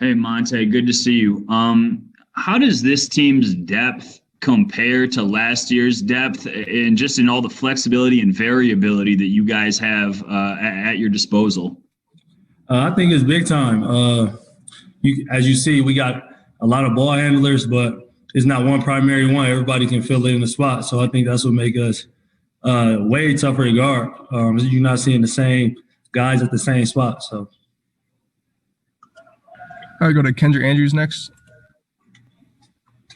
Hey, Monte, good to see you. How does this team's depth compare to last year's depth and just in all the flexibility and variability that you guys have at your disposal? I think it's big time. As you see, we got a lot of ball handlers, but it's not one primary one. Everybody can fill in the spot. So I think that's what makes us way tougher to guard. You're not seeing the same guys at the same spot. So. All right, go to Kendra Andrews next.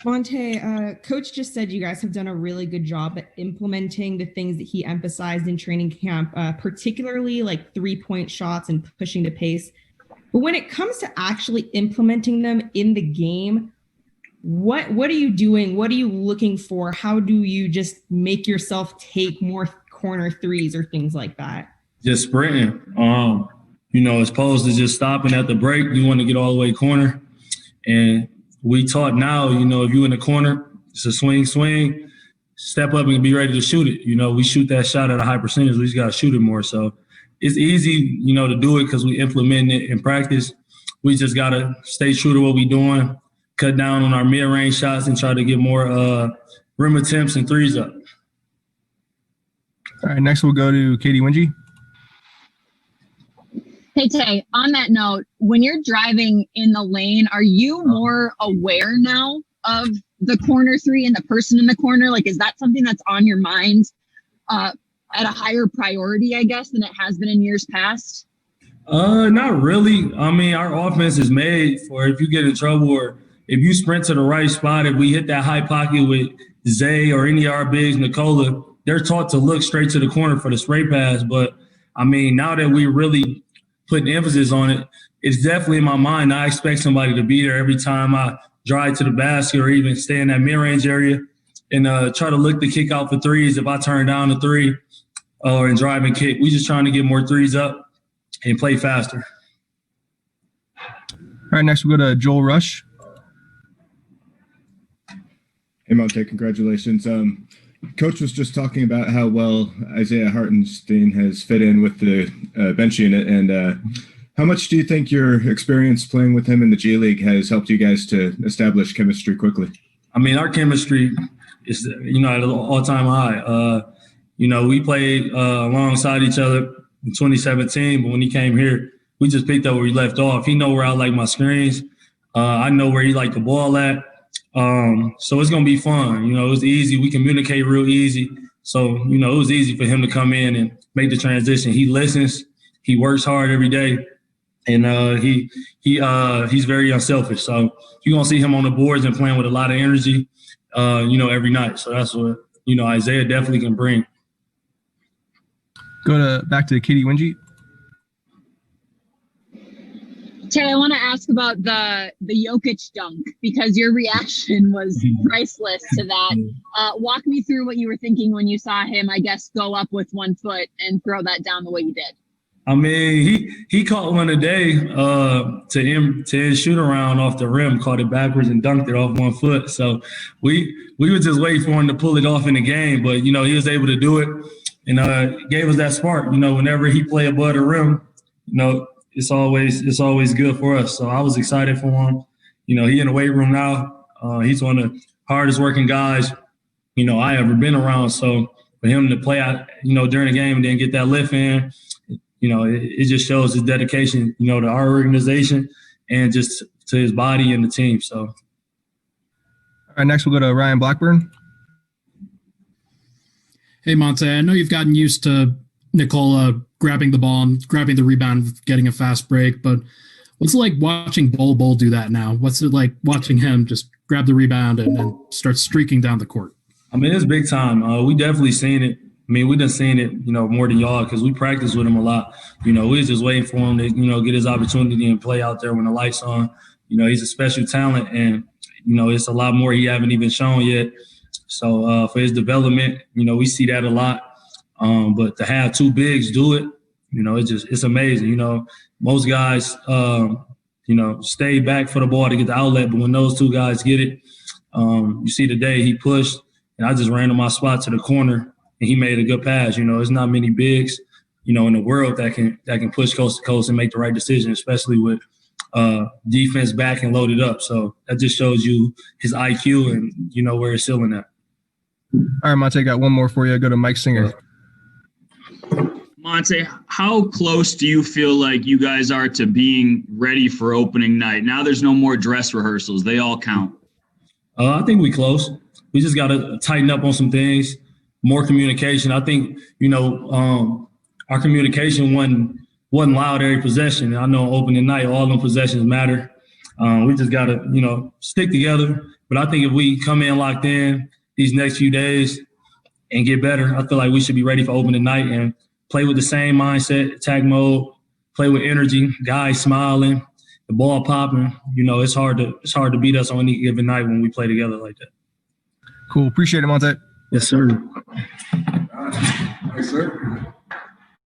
Monte, Coach just said you guys have done a really good job at implementing the things that he emphasized in training camp, particularly like 3-point shots and pushing the pace. But when it comes to actually implementing them in the game, what are you doing? What are you looking for? How do you just make yourself take more corner threes or things like that? Just sprinting. As opposed to just stopping at the break, you want to get all the way corner. And we taught now, if you're in the corner, it's a swing, step up and be ready to shoot it. We shoot that shot at a high percentage. We just got to shoot it more. So it's easy, to do it because we implement it in practice. We just got to stay true to what we're doing, cut down on our mid-range shots and try to get more rim attempts and threes up. All right, next we'll go to Katie Wingy. Hey, Tay, on that note, when you're driving in the lane, are you more aware now of the corner three and the person in the corner? Like, is that something that's on your mind at a higher priority, I guess, than it has been in years past? Not really. I mean, our offense is made for if you get in trouble or if you sprint to the right spot, if we hit that high pocket with Zay or any of our bigs, Nicola, they're taught to look straight to the corner for the spray pass. But, I mean, now that we really putting emphasis on it, it's definitely in my mind. I expect somebody to be there every time I drive to the basket or even stay in that mid-range area and try to look the kick out for threes if I turn down the three or drive and kick. We just trying to get more threes up and play faster. All right, next we'll go to Joel Rush. Hey, Monte, congratulations. Coach was just talking about how well Isaiah Hartenstein has fit in with the bench unit. And how much do you think your experience playing with him in the G League has helped you guys to establish chemistry quickly? I mean, our chemistry is, at an all-time high. We played alongside each other in 2017, but when he came here, we just picked up where he left off. He know where I like my screens. I know where he like the ball at. So it's going to be fun. It was easy. We communicate real easy. So, it was easy for him to come in and make the transition. He listens. He works hard every day. And he's very unselfish. So you're going to see him on the boards and playing with a lot of energy, every night. So that's what, Isaiah definitely can bring. Back to Katie Wingy. Tay, I want to ask about the Jokic dunk because your reaction was priceless to that. Walk me through what you were thinking when you saw him, I guess, go up with 1 foot and throw that down the way you did. I mean, he caught one today to end shoot around off the rim, caught it backwards and dunked it off 1 foot. So we were just waiting for him to pull it off in the game, but he was able to do it and gave us that spark. Whenever he play above the rim, it's always good for us. So I was excited for him. He in the weight room now. He's one of the hardest working guys, I ever been around. So for him to play out, during the game and then get that lift in, it just shows his dedication, to our organization and just to his body and the team. So. All right, next we'll go to Ryan Blackburn. Hey, Monte, I know you've gotten used to Nicola grabbing the ball and grabbing the rebound, getting a fast break, but what's it like watching Bol do that now? What's it like watching him just grab the rebound and start streaking down the court? I mean, it's big time. We definitely seen it. I mean, we done seen it, more than y'all because we practice with him a lot. We was just waiting for him to, get his opportunity and play out there when the light's on. He's a special talent and, it's a lot more he haven't even shown yet. So for his development, we see that a lot. But to have two bigs do it, it's amazing. Most guys, stay back for the ball to get the outlet. But when those two guys get it, you see today he pushed and I just ran to my spot to the corner and he made a good pass. There's not many bigs, in the world that can push coast to coast and make the right decision, especially with defense back and loaded up. So that just shows you his IQ and you know where his ceiling at. All right, Monte, got one more for you. Go to Mike Singer. Monte, how close do you feel like you guys are to being ready for opening night? Now there's no more dress rehearsals. They all count. I think we close. We just got to tighten up on some things, more communication. I think, our communication wasn't loud every possession. I know opening night, all them possessions matter. We just got to, stick together. But I think if we come in locked in these next few days and get better, I feel like we should be ready for opening night and play with the same mindset, attack mode, play with energy, guys smiling, the ball popping. It's hard to beat us on any given night when we play together like that. Cool. Appreciate it, Monte. Yes, sir. Yes, sir.